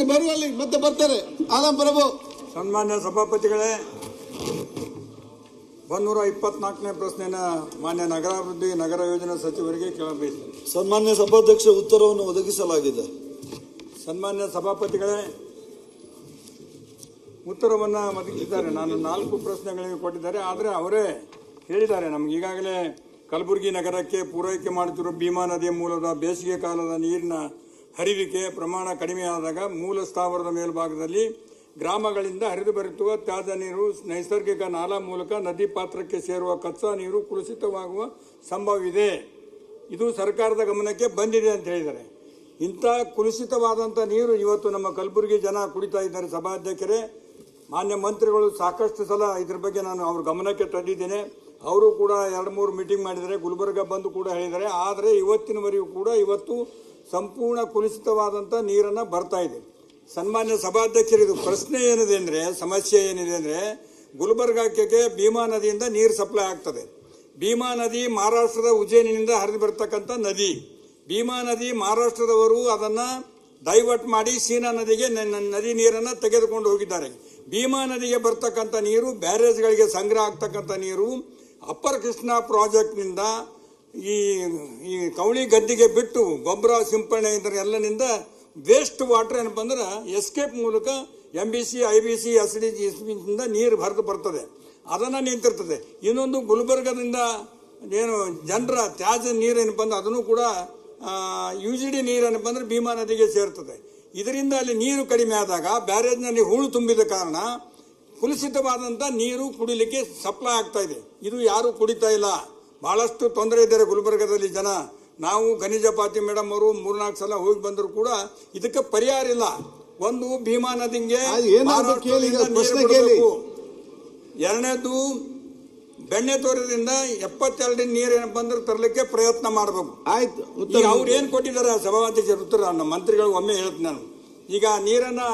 ಬನ್ನಿ, ಬರುವಲ್ಲಿ ಮತ್ತೆ ಬರ್ತಾರೆ. ಆಲಂ ಪ್ರಭು. ಸನ್ಮಾನ್ಯ ಸಭಾಪತಿಗಳೇ, 124ನೇ ಪ್ರಶ್ನೆನ ಮಾನ್ಯ ನಗರಾಭಿವೃದ್ಧಿ ನಗರ ಯೋಜನಾ ಸಚಿವರಿಗೆ ಕೇಳಬೇಕು. ಸನ್ಮಾನ್ಯ ಸಭಾಧ್ಯಕ್ಷ, ಉತ್ತರವನ್ನು ಒದಗಿಸಲಾಗಿದೆ. ಸನ್ಮಾನ್ಯ ಸಭಾಪತಿಗಳೇ, ಉತ್ತರವನ್ನು ಒದಗಿಸಿದ್ದಾರೆ. ನಾನು 4 ಪ್ರಶ್ನೆಗಳಿಗೆ ಕೊಟ್ಟಿದ್ದಾರೆ. ಆದರೆ ಅವರೇ ಹೇಳಿದ್ದಾರೆ, ನಮ್ಗೆ ಈಗಾಗಲೇ ಕಲಬುರಗಿ ನಗರಕ್ಕೆ ಪೂರೈಕೆ ಮಾಡುತ್ತಿರುವ ಭೀಮಾ ನದಿಯ ಮೂಲದ ಬೇಸಿಗೆ ಕಾಲದ ನೀರಿನ ಹರಿವಿಕೆ ಪ್ರಮಾಣ ಕಡಿಮೆಯಾದಾಗ ಮೂಲ ಸ್ಥಾವರದ ಮೇಲ್ಭಾಗದಲ್ಲಿ ಗ್ರಾಮಗಳಿಂದ ಹರಿದು ಬರುತ್ತುವ ತ್ಯಾಜ್ಯ ನೀರು ನೈಸರ್ಗಿಕ ನಾಲಾ ಮೂಲಕ ನದಿ ಪಾತ್ರಕ್ಕೆ ಸೇರುವ ಕಚ್ಚಾ ನೀರು ಕಲುಷಿತವಾಗುವ ಸಂಭವವಿದೆ. ಇದು ಸರ್ಕಾರದ ಗಮನಕ್ಕೆ ಬಂದಿದೆ ಅಂತ ಹೇಳಿದ್ದಾರೆ. ಇಂಥ ಕಲುಷಿತವಾದಂಥ ನೀರು ಇವತ್ತು ನಮ್ಮ ಕಲಬುರಗಿ ಜನ ಕುಡಿತಾ ಇದ್ದಾರೆ. ಸಭಾಧ್ಯಕ್ಷರೇ, ಮಾನ್ಯ ಮಂತ್ರಿಗಳು ಸಾಕಷ್ಟು ಸಲ ಇದ್ರ ಬಗ್ಗೆ ನಾನು ಅವ್ರ ಗಮನಕ್ಕೆ ತಂದಿದ್ದೇನೆ. ಅವರು ಕೂಡ 2-3 ಮೀಟಿಂಗ್ ಮಾಡಿದ್ದಾರೆ, ಗುಲ್ಬರ್ಗ ಬಂದು ಕೂಡ ಹೇಳಿದ್ದಾರೆ. ಆದರೆ ಇವತ್ತಿನವರೆಗೂ ಕೂಡ ಇವತ್ತು ಸಂಪೂರ್ಣ ಕಲುಷಿತವಾದಂಥ ನೀರನ್ನು ಬರ್ತಾ ಇದೆ. ಸನ್ಮಾನ್ಯ ಸಭಾಧ್ಯಕ್ಷರಿದು ಪ್ರಶ್ನೆ ಏನಿದೆ ಅಂದರೆ, ಸಮಸ್ಯೆ ಏನಿದೆ ಅಂದರೆ, ಗುಲ್ಬರ್ಗಕ್ಕೆ ಭೀಮಾ ನದಿಯಿಂದ ನೀರು ಸಪ್ಲೈ ಆಗ್ತದೆ. ಭೀಮಾ ನದಿ ಮಹಾರಾಷ್ಟ್ರದ ಉಜ್ಜಯಿನಿಂದ ಹರಿದು ಬರ್ತಕ್ಕಂಥ ನದಿ. ಭೀಮಾ ನದಿ ಮಹಾರಾಷ್ಟ್ರದವರು ಅದನ್ನು ಡೈವರ್ಟ್ ಮಾಡಿ ಸೀನಾ ನದಿಗೆ ನದಿ ನೀರನ್ನು ತೆಗೆದುಕೊಂಡು ಹೋಗಿದ್ದಾರೆ. ಭೀಮಾ ನದಿಗೆ ಬರ್ತಕ್ಕಂಥ ನೀರು ಬ್ಯಾರೇಜ್ಗಳಿಗೆ ಸಂಗ್ರಹ ಆಗ್ತಕ್ಕಂಥ ನೀರು ಅಪ್ಪರ್ ಕೃಷ್ಣಾ ಪ್ರಾಜೆಕ್ಟ್ನಿಂದ ಈ ಕವಳಿ ಗದ್ದಿಗೆ ಬಿಟ್ಟು ಗೊಬ್ಬರ ಸಿಂಪಡಣೆ ಇದ್ರೆ ಎಲ್ಲನಿಂದ ವೇಸ್ಟ್ ವಾಟರ್ ಏನಪ್ಪ ಅಂದ್ರೆ ಎಸ್ಕೇಪ್ ಮೂಲಕ MBC, IBC, SDG ನೀರು ಹರಿದು ಬರ್ತದೆ, ಅದನ್ನು ನಿಂತಿರ್ತದೆ. ಇನ್ನೊಂದು ಗುಲ್ಬರ್ಗದಿಂದ ಏನು ಜನರ ತ್ಯಾಜ್ಯ ನೀರು ಏನಪ್ಪ ಅಂದ್ರೆ ಅದನ್ನು ಕೂಡ UGD ನೀರು ಏನಪ್ಪ ಅಂದ್ರೆ ಭೀಮಾ ನದಿಗೆ ಸೇರ್ತದೆ. ಇದರಿಂದ ಅಲ್ಲಿ ನೀರು ಕಡಿಮೆ ಆದಾಗ ಬ್ಯಾರೇಜ್ನಲ್ಲಿ ಹೂಳು ತುಂಬಿದ ಕಾರಣ ಕಲುಷಿತವಾದಂಥ ನೀರು ಕುಡಿಲಿಕ್ಕೆ ಸಪ್ಲೈ ಆಗ್ತಾ ಇದೆ. ಇದು ಯಾರೂ ಕುಡಿತಾ ಇಲ್ಲ. ಭಾಳಷ್ಟು ತೊಂದರೆ ಇದ್ದಾರೆ ಗುಲ್ಬರ್ಗದಲ್ಲಿ ಜನ. ನಾವು ಖನಿಜಪಾತಿ ಮೇಡಮ್ ಅವರು 3-4 ಸಲ ಹೋಗಿ ಬಂದರೂ ಕೂಡ ಇದಕ್ಕೆ ಪರಿಹಾರ ಇಲ್ಲ. ಒಂದು ಭೀಮಾ ನದಿಗೆ ಎರಡನೇದು ಬೆಣ್ಣೆ ತೋರದಿಂದ 72 ನೀರು ಏನಪ್ಪ ಅಂದ್ರೆ ತರಲಿಕ್ಕೆ ಪ್ರಯತ್ನ ಮಾಡಬೇಕು. ಆಯ್ತು, ಅವ್ರು ಏನು ಕೊಟ್ಟಿದ್ದಾರೆ ಸಭಾಧ್ಯಕ್ಷರು ಉತ್ತರ ನಮ್ಮ ಮಂತ್ರಿಗಳು ಒಮ್ಮೆ ಹೇಳ್ತೀನಿ ನಾನು. ಈಗ ನೀರನ್ನು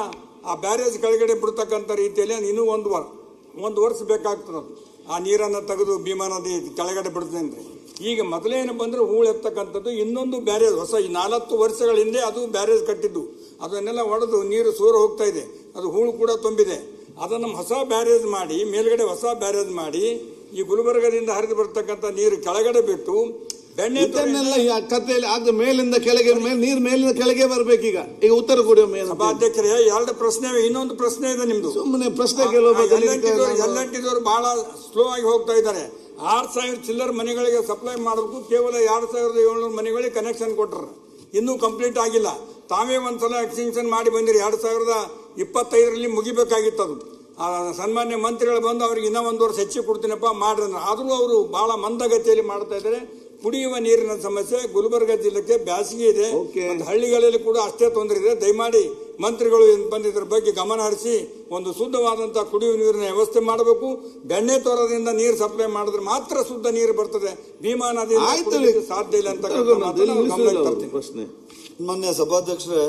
ಆ ಬ್ಯಾರೇಜ್ ಕೆಳಗಡೆ ಬಿಡ್ತಕ್ಕಂಥ ರೀತಿಯಲ್ಲಿ ಇನ್ನೂ 1 ವರ್ಷ ಬೇಕಾಗ್ತದೆ. ಆ ನೀರನ್ನು ತೆಗೆದು ಭೀಮಾ ನದಿ ಕೆಳಗಡೆ ಬಿಡ್ತದೆ ಅಂದರೆ ಈಗ ಮೊದಲೇನಪ್ಪ ಅಂದ್ರೆ ಹೂಳು ಎತ್ತಕ್ಕಂಥದ್ದು ಇನ್ನೊಂದು ಬ್ಯಾರೇಜ್ ಹೊಸ 4 ವರ್ಷಗಳ ಹಿಂದೆ ಅದು ಬ್ಯಾರೇಜ್ ಕಟ್ಟಿದ್ದು, ಅದನ್ನೆಲ್ಲ ಒಡೆದು ನೀರು ಸೋರ ಹೋಗ್ತಾ ಇದೆ. ಅದು ಹೂಳು ಕೂಡ ತುಂಬಿದೆ. ಅದನ್ನು ಹೊಸ ಬ್ಯಾರೇಜ್ ಮಾಡಿ ಮೇಲ್ಗಡೆ ಹೊಸ ಬ್ಯಾರೇಜ್ ಮಾಡಿ ಈ ಗುಲ್ಬರ್ಗದಿಂದ ಹರಿದು ಬರ್ತಕ್ಕಂಥ ನೀರು ಕೆಳಗಡೆ ಬಿಟ್ಟು ಬೆಣ್ಣೆ ಕಥೆಯಲ್ಲಿ ಆದ ಮೇಲಿಂದ ಕೆಳಗೆ ನೀರು ಮೇಲಿಂದ ಕೆಳಗೆ ಬರ್ಬೇಕೀಗ. ಈಗ ಉತ್ತರ ಕೊಡಿ ಸಭಾಧ್ಯಕ್ಷರೇ. 2 ಪ್ರಶ್ನೆ, ಇನ್ನೊಂದು ಪ್ರಶ್ನೆ ಇದೆ ನಿಮ್ದು. ಸುಮ್ಮನೆ ಪ್ರಶ್ನೆ ಕೇಳುವ ಎಲ್ಲಂಟಿದವರು ಬಹಳ ಸ್ಲೋ ಆಗಿ ಹೋಗ್ತಾ ಇದ್ದಾರೆ. 6,000 ಚಿಲ್ಲರ್ ಮನೆಗಳಿಗೆ ಸಪ್ಲೈ ಮಾಡಬೇಕು, ಕೇವಲ 2,700 ಮನೆಗಳಿಗೆ ಕನೆಕ್ಷನ್ ಕೊಟ್ಟರು, ಇನ್ನೂ ಕಂಪ್ಲೀಟ್ ಆಗಿಲ್ಲ. ತಾವೇ ಒಂದ್ಸಲ ಎಕ್ಸ್ಟೆನ್ಷನ್ ಮಾಡಿ ಬಂದಿರಿ. 2025ರಲ್ಲಿ ಮುಗಿಬೇಕಾಗಿತ್ತು ಅದು. ಸನ್ಮಾನ್ಯ ಮಂತ್ರಿಗಳು ಬಂದು ಅವ್ರಿಗೆ ಇನ್ನೂ 1 ವರ್ಷ ಹೆಚ್ಚಿಗೆ ಕೊಡ್ತೀನಪ್ಪ ಮಾಡ್ರಿ. ಆದರೂ ಅವರು ಬಹಳ ಮಂದಗತಿಯಲ್ಲಿ ಮಾಡ್ತಾ ಇದ್ದಾರೆ. ಕುಡಿಯುವ ನೀರಿನ ಸಮಸ್ಯೆ ಗುಲ್ಬರ್ಗ ಜಿಲ್ಲೆಗೆ ಬ್ಯಾಸಿಗೆ ಇದೆ, ಹಳ್ಳಿಗಳಲ್ಲಿ ಕೂಡ ಅಷ್ಟೇ ತೊಂದರೆ ಇದೆ. ದಯಮಾಡಿ ಮಂತ್ರಿಗಳು ಬಂದಿದ್ರ ಬಗ್ಗೆ ಗಮನ ಹರಿಸಿ ಒಂದು ಶುದ್ಧವಾದಂತಹ ಕುಡಿಯುವ ನೀರಿನ ವ್ಯವಸ್ಥೆ ಮಾಡಬೇಕು. ಬೆಣ್ಣೆ ತೋರದಿಂದ ನೀರು ಸಪ್ಲೈ ಮಾಡಿದ್ರೆ ಮಾತ್ರ ಶುದ್ಧ ನೀರು ಬರ್ತದೆ. ಭೀಮಾ ನದಿ ಸಾಧ್ಯ ಇಲ್ಲ ಅಂತ ಪ್ರಶ್ನೆ. ಮಾನ್ಯ ಸಭಾಧ್ಯಕ್ಷರೇ,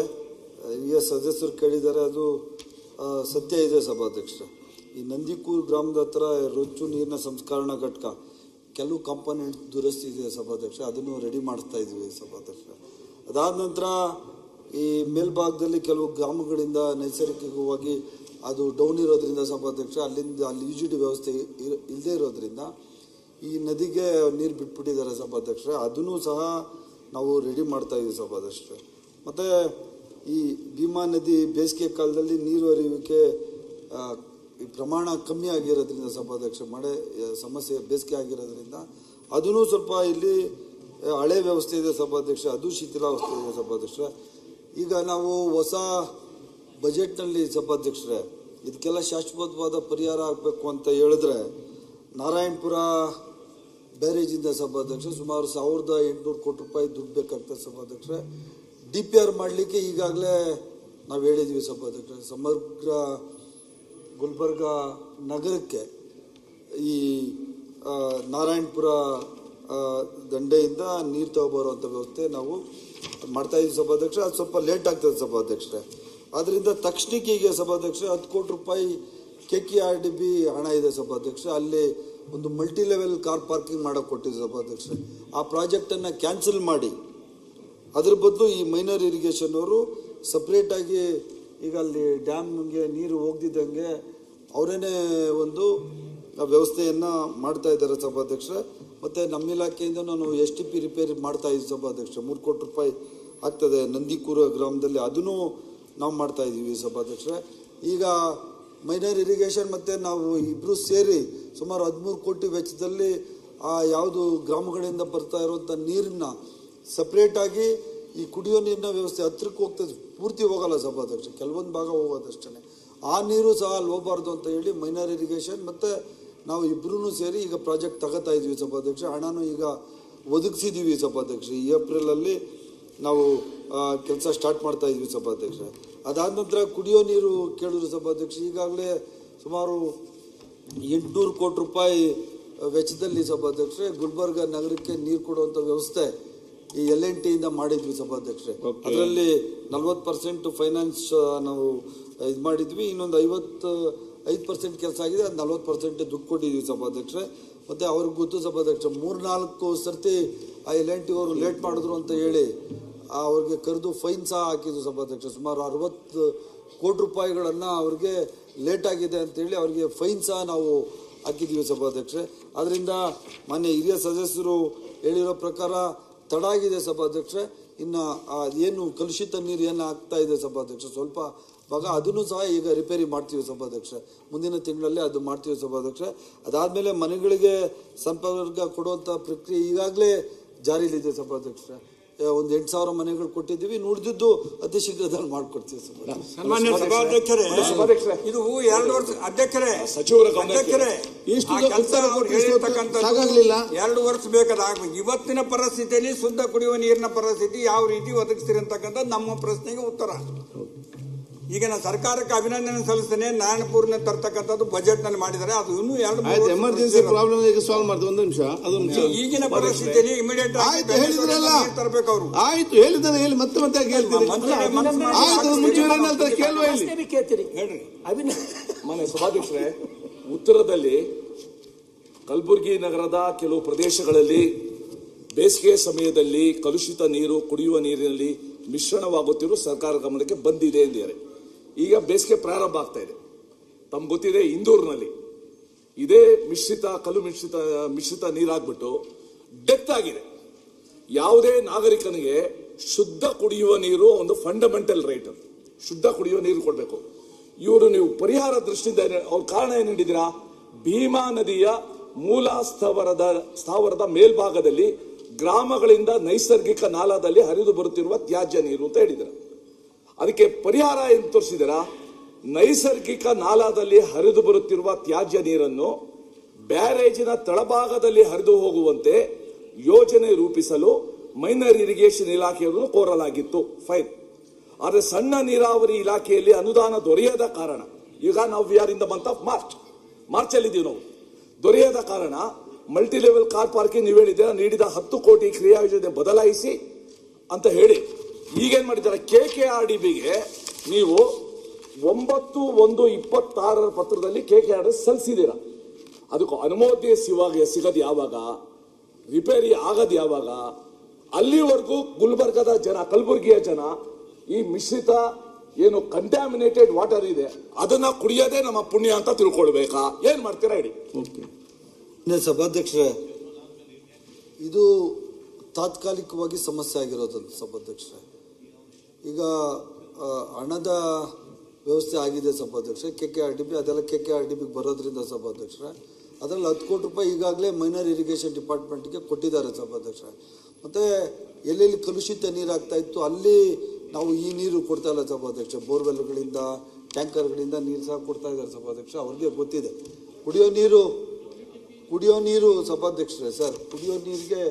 ಈಗ ಸದಸ್ಯರು ಕೇಳಿದ್ದಾರೆ, ಅದು ಸತ್ಯ ಇದೆ ಸಭಾಧ್ಯಕ್ಷರೇ. ಈ ನಂದಿಕೂರು ಗ್ರಾಮದ ಹತ್ರ ರೊಚ್ಚು ನೀರಿನ ಸಂಸ್ಕರಣಾ ಘಟಕ ಕೆಲವು ಕಾಂಪೋನೆಂಟ್ ದುರಸ್ತಿ ಇದೆ ಸಭಾಧ್ಯಕ್ಷ, ಅದನ್ನು ರೆಡಿ ಮಾಡಿಸ್ತಾ ಇದ್ವಿ ಸಭಾಧ್ಯಕ್ಷ. ಅದಾದ ನಂತರ ಈ ಮೇಲ್ಭಾಗದಲ್ಲಿ ಕೆಲವು ಗ್ರಾಮಗಳಿಂದ ನೈಸರ್ಗಿಕವಾಗಿ ಅದು ಡೌನ್ ಇರೋದ್ರಿಂದ ಸಭಾಧ್ಯಕ್ಷ ಅಲ್ಲಿ UGD ವ್ಯವಸ್ಥೆ ಇಲ್ಲದೆ ಇರೋದ್ರಿಂದ ಈ ನದಿಗೆ ನೀರು ಬಿಟ್ಬಿಟ್ಟಿದ್ದಾರೆ ಸಭಾಧ್ಯಕ್ಷ. ಅದನ್ನು ಸಹ ನಾವು ರೆಡಿ ಮಾಡ್ತಾ ಇದ್ವಿ ಸಭಾಧ್ಯಕ್ಷ. ಮತ್ತು ಈ ಭೀಮಾ ನದಿ ಬೇಸಿಗೆ ಕಾಲದಲ್ಲಿ ನೀರು ಹರಿಯುವಿಕೆ ಈ ಪ್ರಮಾಣ ಕಮ್ಮಿ ಆಗಿರೋದ್ರಿಂದ ಸಭಾಧ್ಯಕ್ಷ, ಮಳೆ ಸಮಸ್ಯೆ ಬೇಸಿಗೆ ಆಗಿರೋದ್ರಿಂದ ಅದೂ ಸ್ವಲ್ಪ ಇಲ್ಲಿ ಹಳೆ ವ್ಯವಸ್ಥೆ ಇದೆ ಸಭಾಧ್ಯಕ್ಷ, ಅದು ಶಿಥಿಲಾವಸ್ಥೆ ಇದೆ ಸಭಾಧ್ಯಕ್ಷ. ಈಗ ನಾವು ಹೊಸ ಬಜೆಟ್ನಲ್ಲಿ ಸಭಾಧ್ಯಕ್ಷರೇ ಇದಕ್ಕೆಲ್ಲ ಶಾಶ್ವತವಾದ ಪರಿಹಾರ ಆಗಬೇಕು ಅಂತ ಹೇಳಿದ್ರೆ ನಾರಾಯಣಪುರ ಬ್ಯಾರೇಜಿಂದ ಸಭಾಧ್ಯಕ್ಷ ಸುಮಾರು 1,800 ಕೋಟಿ ರೂಪಾಯಿ ದುಡ್ಡು ಬೇಕಾಗ್ತದೆ ಸಭಾಧ್ಯಕ್ಷ. DPR ಮಾಡಲಿಕ್ಕೆ ಈಗಾಗಲೇ ನಾವು ಹೇಳಿದ್ವಿ ಸಭಾಧ್ಯಕ್ಷ. ಸಮಗ್ರ ಗುಲ್ಬರ್ಗ ನಗರಕ್ಕೆ ಈ ನಾರಾಯಣಪುರ ದಂಡೆಯಿಂದ ನೀರು ತಗೊಬರುವಂಥ ವ್ಯವಸ್ಥೆ ನಾವು ಮಾಡ್ತಾಯಿದ್ವಿ ಸಭಾಧ್ಯಕ್ಷ. ಅದು ಸ್ವಲ್ಪ ಲೇಟ್ ಆಗ್ತದೆ ಸಭಾಧ್ಯಕ್ಷರೇ. ಆದ್ದರಿಂದ ತಕ್ಷಣಕ್ಕೆ ಈಗ ಸಭಾಧ್ಯಕ್ಷ 10 ಕೋಟಿ ರೂಪಾಯಿ KKRDB ಹಣ ಇದೆ ಸಭಾಧ್ಯಕ್ಷ. ಅಲ್ಲಿ ಒಂದು ಮಲ್ಟಿ ಲೆವೆಲ್ ಕಾರ್ ಪಾರ್ಕಿಂಗ್ ಮಾಡೋಕ್ಕೆ ಕೊಟ್ಟಿದ್ದೆ ಸಭಾಧ್ಯಕ್ಷ. ಆ ಪ್ರಾಜೆಕ್ಟನ್ನು ಕ್ಯಾನ್ಸಲ್ ಮಾಡಿ ಅದ್ರ ಬದಲು ಈ ಮೈನರ್ ಇರಿಗೇಷನ್ ಅವರು ಸಪ್ರೇಟಾಗಿ ಈಗ ಅಲ್ಲಿ ಡ್ಯಾಮ್ಗೆ ನೀರು ಹೋಗ್ದಿದ್ದಂಗೆ ಅವರೇನೆ ಒಂದು ವ್ಯವಸ್ಥೆಯನ್ನು ಮಾಡ್ತಾ ಇದ್ದಾರೆ ಸಭಾಧ್ಯಕ್ಷರೇ. ಮತ್ತು ನಮ್ಮ ಇಲಾಖೆಯಿಂದ ನಾನು STP ರಿಪೇರಿ ಮಾಡ್ತಾ ಇದ್ದೀವಿ ಸಭಾಧ್ಯಕ್ಷರೇ. 3 ಕೋಟಿ ರೂಪಾಯಿ ಆಗ್ತದೆ ನಂದಿಕೂರ ಗ್ರಾಮದಲ್ಲಿ, ಅದನ್ನು ನಾವು ಮಾಡ್ತಾ ಇದ್ದೀವಿ ಸಭಾಧ್ಯಕ್ಷರೇ. ಈಗ ಮೈನರ್ ಇರಿಗೇಷನ್ ಮತ್ತು ನಾವು ಇಬ್ಬರು ಸೇರಿ ಸುಮಾರು 13 ಕೋಟಿ ವೆಚ್ಚದಲ್ಲಿ ಯಾವುದು ಗ್ರಾಮಗಳಿಂದ ಬರ್ತಾ ಇರುವಂಥ ನೀರನ್ನ ಸಪ್ರೇಟಾಗಿ ಈ ಕುಡಿಯೋ ನೀರಿನ ವ್ಯವಸ್ಥೆ ಹತ್ರಕ್ಕೆ ಹೋಗ್ತದೆ, ಪೂರ್ತಿ ಹೋಗಲ್ಲ ಸಭಾಧ್ಯಕ್ಷ, ಕೆಲವೊಂದು ಭಾಗ ಹೋಗೋದಷ್ಟೇ. ಆ ನೀರು ಸಹ ಅಲ್ಲಿ ಹೋಗಬಾರ್ದು ಅಂತ ಹೇಳಿ ಮೈನರ್ ಇರಿಗೇಷನ್ ಮತ್ತು ನಾವು ಇಬ್ಬರೂ ಸೇರಿ ಈಗ ಪ್ರಾಜೆಕ್ಟ್ ತಗೋತಾ ಇದ್ದೀವಿ ಸಭಾಧ್ಯಕ್ಷ. ಹಣನೂ ಈಗ ಒದಗಿಸಿದ್ದೀವಿ ಸಭಾಧ್ಯಕ್ಷ. ಈ ಏಪ್ರಿಲಲ್ಲಿ ನಾವು ಕೆಲಸ ಸ್ಟಾರ್ಟ್ ಮಾಡ್ತಾ ಇದ್ವಿ ಸಭಾಧ್ಯಕ್ಷ. ಅದಾದ ನಂತರ ಕುಡಿಯೋ ನೀರು ಕೇಳಿದ್ರು ಸಭಾಧ್ಯಕ್ಷ. ಈಗಾಗಲೇ ಸುಮಾರು 800 ಕೋಟಿ ರೂಪಾಯಿ ವೆಚ್ಚದಲ್ಲಿ ಸಭಾಧ್ಯಕ್ಷರೇ ಗುಲ್ಬರ್ಗ ನಗರಕ್ಕೆ ನೀರು ಕೊಡುವಂಥ ವ್ಯವಸ್ಥೆ ಈ LNTಯಿಂದ ಮಾಡಿದ್ವಿ ಸಭಾಧ್ಯಕ್ಷರೇ. ಅದರಲ್ಲಿ 40% ಫೈನಾನ್ಸ್ ನಾವು ಇದು ಮಾಡಿದ್ವಿ, ಇನ್ನೊಂದು 55% ಕೆಲಸ ಆಗಿದೆ, ಅದು 40% ದುಡ್ಡು ಕೊಟ್ಟಿದ್ವಿ ಸಭಾಧ್ಯಕ್ಷರೇ. ಮತ್ತು ಅವ್ರಿಗೆ ಗೊತ್ತು ಸಭಾಧ್ಯಕ್ಷ, 3-4 ಸರ್ತಿ ಆ LNT ಅವರು ಲೇಟ್ ಮಾಡಿದ್ರು ಅಂತ ಹೇಳಿ ಅವ್ರಿಗೆ ಕರೆದು ಫೈನ್ ಸಹ ಹಾಕಿದ್ವಿ ಸಭಾಧ್ಯಕ್ಷ. ಸುಮಾರು 60 ಕೋಟಿ ರೂಪಾಯಿಗಳನ್ನು ಅವ್ರಿಗೆ ಲೇಟ್ ಆಗಿದೆ ಅಂತೇಳಿ ಅವ್ರಿಗೆ ಫೈನ್ ಸಹ ನಾವು ಹಾಕಿದ್ವಿ ಸಭಾಧ್ಯಕ್ಷರೇ. ಅದರಿಂದ ಮಾನ್ಯ ಹಿರಿಯ ಸದಸ್ಯರು ಹೇಳಿರೋ ಪ್ರಕಾರ ತಡ ಆಗಿದೆ ಸಭಾಧ್ಯಕ್ಷರೇ. ಇನ್ನು ಏನು ಕಲುಷಿತ ನೀರು ಏನು ಆಗ್ತಾ ಇದೆ ಸಭಾಧ್ಯಕ್ಷ ಸ್ವಲ್ಪ ಭಾಗ, ಅದನ್ನು ಸಹ ಈಗ ರಿಪೇರಿ ಮಾಡ್ತೀವಿ ಸಭಾಧ್ಯಕ್ಷ. ಮುಂದಿನ ತಿಂಗಳಲ್ಲಿ ಅದು ಮಾಡ್ತೀವಿ ಸಭಾಧ್ಯಕ್ಷ. ಅದಾದಮೇಲೆ ಮನೆಗಳಿಗೆ ಸಂಪರ್ಕ ಕೊಡುವಂಥ ಪ್ರಕ್ರಿಯೆ ಈಗಾಗಲೇ ಜಾರಿಯಲ್ಲಿದೆ ಸಭಾಧ್ಯಕ್ಷ. ಒಂದು 8,000 ಮನೆಗಳು ಕೊಟ್ಟಿದ್ದೀವಿ, ನುಡಿದಿದ್ದು ಅತಿ ಶೀಘ್ರದಲ್ಲಿ ಮಾಡಿಕೊಡ್ತೀವಿ ಸನ್ಮಾನ್ಯ ಸಭಾಧ್ಯಕ್ಷರೇ. ಇದು 2 ವರ್ಷ ಅಧ್ಯಕ್ಷರೇ, ಸಚಿವರ ಅಧ್ಯಕ್ಷರೇ, ಸಾಕಾಗ್ಲಿಲ್ಲ, 2 ವರ್ಷ ಬೇಕಾದಾಗ ಇವತ್ತಿನ ಪರಿಸ್ಥಿತಿಯಲ್ಲಿ ಶುದ್ಧ ಕುಡಿಯುವ ನೀರಿನ ಪರಿಸ್ಥಿತಿ ಯಾವ ರೀತಿ ಒದಗಿಸ್ತೀರಿ ಅಂತಕ್ಕಂಥದ್ದು ನಮ್ಮ ಪ್ರಶ್ನೆಗೆ ಉತ್ತರ. ಈಗ ನಾನು ಸರ್ಕಾರಕ್ಕೆ ಅಭಿನಂದನೆ ಸಲ್ಲಿಸ್ತೇನೆ. ನಾರಾಯಣಪುರ್ನ ತರ್ತಕ್ಕಂಥದ್ದು ಬಜೆಟ್ ನಲ್ಲಿ ಮಾಡಿದ್ದಾರೆ, ಅದು ಇನ್ನೂ 2-3 ಎಮರ್ಜೆನ್ಸಿ ಪ್ರಾಬ್ಲಮ್ ಈಗ ಸಾಲ್ವ್ ಮಾಡ್ತೀವಿ. ಒಂದು ನಿಮಿಷ, ಈಗಿನ ಪರಿಸ್ಥಿತಿಯಲ್ಲಿ ಇಮಿಡಿಯೇಟ್ ಹೇಳಿದ್ರಲ್ಲ, ತರಬೇಕು ಅವರು. ಆಯ್ತು ಹೇಳಿದ್ದಾರೆ, ಹೇಳಿ ಮತ್ತೆ ಮತ್ತೆ ಹೇಳ್ತೀರಿ. ಆಯ್ತು, ಮುಂಚೆ ಕೇಳುವ ಹೇಳ್ರಿ. ಮಾನ್ಯ ಸಭಾಧ್ಯಕ್ಷರೇ, ಉತ್ತರದಲ್ಲಿ ಕಲಬುರಗಿ ನಗರದ ಕೆಲವು ಪ್ರದೇಶಗಳಲ್ಲಿ ಬೇಸಿಗೆ ಸಮಯದಲ್ಲಿ ಕಲುಷಿತ ನೀರು ಕುಡಿಯುವ ನೀರಿನಲ್ಲಿ ಮಿಶ್ರಣವಾಗುತ್ತಿರುವ ಸರ್ಕಾರ ಗಮನಕ್ಕೆ ಬಂದಿದೆ ಎಂದಿದ್ದಾರೆ. ಈಗ ಬೇಸಿಗೆ ಪ್ರಾರಂಭ ಆಗ್ತಾ ಇದೆ. ತಮ್ಗೆ ಗೊತ್ತಿದೆ, ಇಂದೂರಿನಲ್ಲಿ ಇದೇ ಮಿಶ್ರಿತ ನೀರಾಗ್ಬಿಟ್ಟು ಡೆತ್ ಆಗಿದೆ. ಯಾವುದೇ ನಾಗರಿಕನಿಗೆ ಶುದ್ಧ ಕುಡಿಯುವ ನೀರು ಒಂದು ಫಂಡಮೆಂಟಲ್ ರೈಟ್, ಶುದ್ಧ ಕುಡಿಯುವ ನೀರು ಕೊಡಬೇಕು. ನೀವು ಪರಿಹಾರ ದೃಷ್ಟಿಯಿಂದ ಅವ್ರ ಕಾರಣ ಏನು ನೀಡಿದ್ದೀರಾ? ಭೀಮಾ ನದಿಯ ಮೂಲ ಸ್ಥಾವರದ ಮೇಲ್ಭಾಗದಲ್ಲಿ ಗ್ರಾಮಗಳಿಂದ ನೈಸರ್ಗಿಕ ನಾಲದಲ್ಲಿ ಹರಿದು ಬರುತ್ತಿರುವ ತ್ಯಾಜ್ಯ ನೀರು ಅಂತ ಹೇಳಿದ್ದಾರೆ. ಅದಕ್ಕೆ ಪರಿಹಾರ ಏನು ತೋರಿಸಿದ್ದೀರಾ? ನೈಸರ್ಗಿಕ ನಾಲದಲ್ಲಿ ಹರಿದು ಬರುತ್ತಿರುವ ತ್ಯಾಜ್ಯ ನೀರನ್ನು ಬ್ಯಾರೇಜಿನ ತಳಭಾಗದಲ್ಲಿ ಹರಿದು ಹೋಗುವಂತೆ ಯೋಜನೆ ರೂಪಿಸಲು ಮೈನರ್ ಇರಿಗೇಷನ್ ಇಲಾಖೆಯನ್ನು ಕೋರಲಾಗಿತ್ತು. ಫೈನ್. ಆದರೆ ಸಣ್ಣ ನೀರಾವರಿ ಇಲಾಖೆಯಲ್ಲಿ ಅನುದಾನ ದೊರೆಯದ ಕಾರಣ, ಈಗ ನಾವು we are in the month of March ಅಲ್ಲಿ ಇದ್ದೀವಿ ನಾವು, ದೊರೆಯದ ಕಾರಣ ಮಲ್ಟಿ ಲೆವೆಲ್ ಕಾರ್ ಪಾರ್ಕಿಂಗ್ ನೀವು ಹೇಳಿದ್ದೀರಾ, ನೀಡಿದ 10 ಕೋಟಿ ಕ್ರಿಯಾ ಯೋಜನೆ ಬದಲಾಯಿಸಿ ಅಂತ ಹೇಳಿ ಈಗೇನ್ ಮಾಡಿದ್ದಾರೆ, KKRDBಗೆ ನೀವು 9/1/26 ಪತ್ರದಲ್ಲಿ KKRD ಸಲ್ಲಿಸಿದ್ದೀರಾ. ಅದಕ್ಕೂ ಅನುಮೋದನೆ ಸಿಗದು ಯಾವಾಗ, ರಿಪೇರಿ ಆಗದು ಯಾವಾಗ? ಅಲ್ಲಿವರೆಗೂ ಗುಲ್ಬರ್ಗದ ಜನ, ಕಲಬುರಗಿಯ ಜನ ಈ ಮಿಶ್ರಿತ ಏನು ಕಂಟ್ಯಾಮಿನೇಟೆಡ್ ವಾಟರ್ ಇದೆ ಅದನ್ನ ಕುಡಿಯೋದೇ ನಮ್ಮ ಪುಣ್ಯ ಅಂತ ತಿಳ್ಕೊಳ್ಬೇಕಾ? ಏನ್ ಮಾಡ್ತೀರಾ ಹೇಳಿ. ಸಭಾಧ್ಯಕ್ಷರೇ, ಇದು ತಾತ್ಕಾಲಿಕವಾಗಿ ಸಮಸ್ಯೆ ಆಗಿರೋದಂತ ಸಭಾಧ್ಯಕ್ಷರೇ. ಈಗ ಹಣದ ವ್ಯವಸ್ಥೆ ಆಗಿದೆ ಸಭಾಧ್ಯಕ್ಷರೇ, KKRDB ಅದೆಲ್ಲ KKRDBಗೆ ಬರೋದ್ರಿಂದ ಸಭಾಧ್ಯಕ್ಷರೇ ಅದರಲ್ಲಿ 10 ಕೋಟಿ ರೂಪಾಯಿ ಈಗಾಗಲೇ ಮೈನರ್ ಇರಿಗೇಷನ್ ಡಿಪಾರ್ಟ್ಮೆಂಟ್ಗೆ ಕೊಟ್ಟಿದ್ದಾರೆ ಸಭಾಧ್ಯಕ್ಷರೇ. ಮತ್ತು ಎಲ್ಲೆಲ್ಲಿ ಕಲುಷಿತ ನೀರಾಗ್ತಾ ಇತ್ತು ಅಲ್ಲಿ ನಾವು ಈ ನೀರು ಕೊಡ್ತಾ ಇಲ್ಲ ಸಭಾಧ್ಯಕ್ಷ. ಬೋರ್ವೆಲ್ಗಳಿಂದ ಟ್ಯಾಂಕರ್ಗಳಿಂದ ನೀರು ಸಹ ಕೊಡ್ತಾ ಇದ್ದಾರೆ ಸಭಾಧ್ಯಕ್ಷ. ಅವ್ರಿಗೆ ಗೊತ್ತಿದೆ ಕುಡಿಯೋ ನೀರು ಸಭಾಧ್ಯಕ್ಷರೇ. ಸರ್, ಕುಡಿಯೋ ನೀರಿಗೆ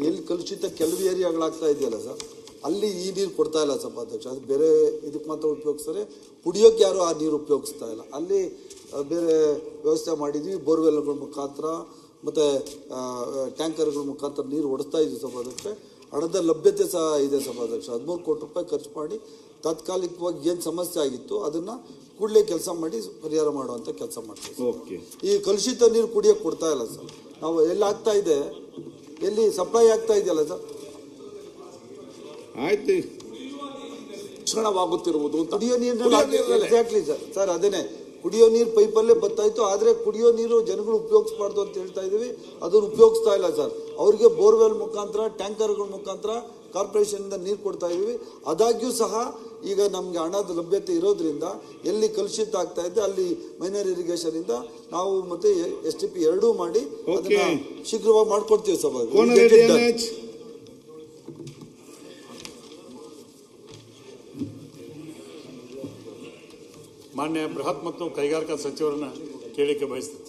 ಎಲ್ಲಿ ಕಲುಷಿತ ಕೆಲವು ಏರಿಯಾಗಳಾಗ್ತಾ ಇದೆಯಲ್ಲ ಸರ್, ಅಲ್ಲಿ ಈ ನೀರು ಕೊಡ್ತಾ ಇಲ್ಲ ಸಭಾಧ್ಯಕ್ಷ. ಅದು ಬೇರೆ ಇದಕ್ಕೆ ಮಾತ್ರ ಉಪಯೋಗಿಸ್ತಾರೆ, ಕುಡಿಯೋಕ್ಕೆ ಯಾರು ಆ ನೀರು ಉಪಯೋಗಿಸ್ತಾ ಇಲ್ಲ. ಅಲ್ಲಿ ಬೇರೆ ವ್ಯವಸ್ಥೆ ಮಾಡಿದ್ವಿ, ಬೋರ್ವೆಲ್ಗಳ ಮುಖಾಂತರ ಮತ್ತು ಟ್ಯಾಂಕರ್ಗಳ ಮುಖಾಂತರ ನೀರು ಓಡಿಸ್ತಾ ಇದ್ವಿ ಸಭಾಧ್ಯಕ್ಷ. ಹಣದ ಲಭ್ಯತೆ ಸಹ ಇದೆ ಸಭಾಧ್ಯಕ್ಷ. 13 ಕೋಟಿ ರೂಪಾಯಿ ಖರ್ಚು ಮಾಡಿ ತಾತ್ಕಾಲಿಕವಾಗಿ ಏನು ಸಮಸ್ಯೆ ಆಗಿತ್ತು ಅದನ್ನು ಕೂಡಲೇ ಕೆಲಸ ಮಾಡಿ ಪರಿಹಾರ ಮಾಡುವಂಥ ಕೆಲಸ ಮಾಡ್ತೀವಿ. ಈ ಕಲುಷಿತ ನೀರು ಕುಡಿಯೋಕ್ಕೆ ಕೊಡ್ತಾ ಇಲ್ಲ ಸರ್. ನಾವು ಎಲ್ಲಿ ಆಗ್ತಾ ಇದೆ, ಎಲ್ಲಿ ಸಪ್ಲೈ ಆಗ್ತಾ ಇದೆಯಲ್ಲ ಸರ್. ಆಯ್ತು, ಕ್ಷಣವಾಗುತ್ತಿರುವುದು ಅಂತ. ಕುಡಿಯೋ ಕುಡಿಯೋ ನೀರಿನಲ್ಲಿ ನೀರಿನಲ್ಲೇ. ಎಕ್ಸಾಕ್ಟ್ಲಿ ಸರ್ ಅದೇನೆ ಕುಡಿಯೋ ನೀರು ಪೈಪಲ್ಲೇ ಬರ್ತಾಯಿತ್ತು, ಆದರೆ ಕುಡಿಯೋ ನೀರು ಜನಗಳು ಉಪಯೋಗಿಸಬಾರ್ದು ಅಂತ ಹೇಳ್ತಾ ಇದೀವಿ. ಅದನ್ನು ಉಪಯೋಗಿಸ್ತಾ ಇಲ್ಲ ಸರ್. ಅವರಿಗೆ ಬೋರ್ವೆಲ್ ಮುಖಾಂತರ, ಟ್ಯಾಂಕರ್ಗಳ ಮುಖಾಂತರ ಕಾರ್ಪೊರೇಷನಿಂದ ನೀರು ಕೊಡ್ತಾ ಇದೀವಿ. ಆದಾಗ್ಯೂ ಸಹ ಈಗ ನಮಗೆ ಹಣದ ಲಭ್ಯತೆ ಇರೋದ್ರಿಂದ ಎಲ್ಲಿ ಕಲುಷಿತ ಆಗ್ತಾ ಇದೆ ಅಲ್ಲಿ ಮೈನರ್ ಇರಿಗೇಷನ್ ಇಂದ ನಾವು ಮತ್ತೆ STP ಎರಡೂ ಮಾಡಿ ಅದನ್ನ ಶೀಘ್ರವಾಗಿ ಮಾಡ್ಕೊಡ್ತೀವಿ ಸಭಾ. ಮಾನ್ಯ ಬೃಹತ್ ಮತ್ತು ಕೈಗಾರಿಕಾ ಸಚಿವರನ್ನ ಕೇಳಲಿಕ್ಕೆ ಬಯಸ್ತೇನೆ.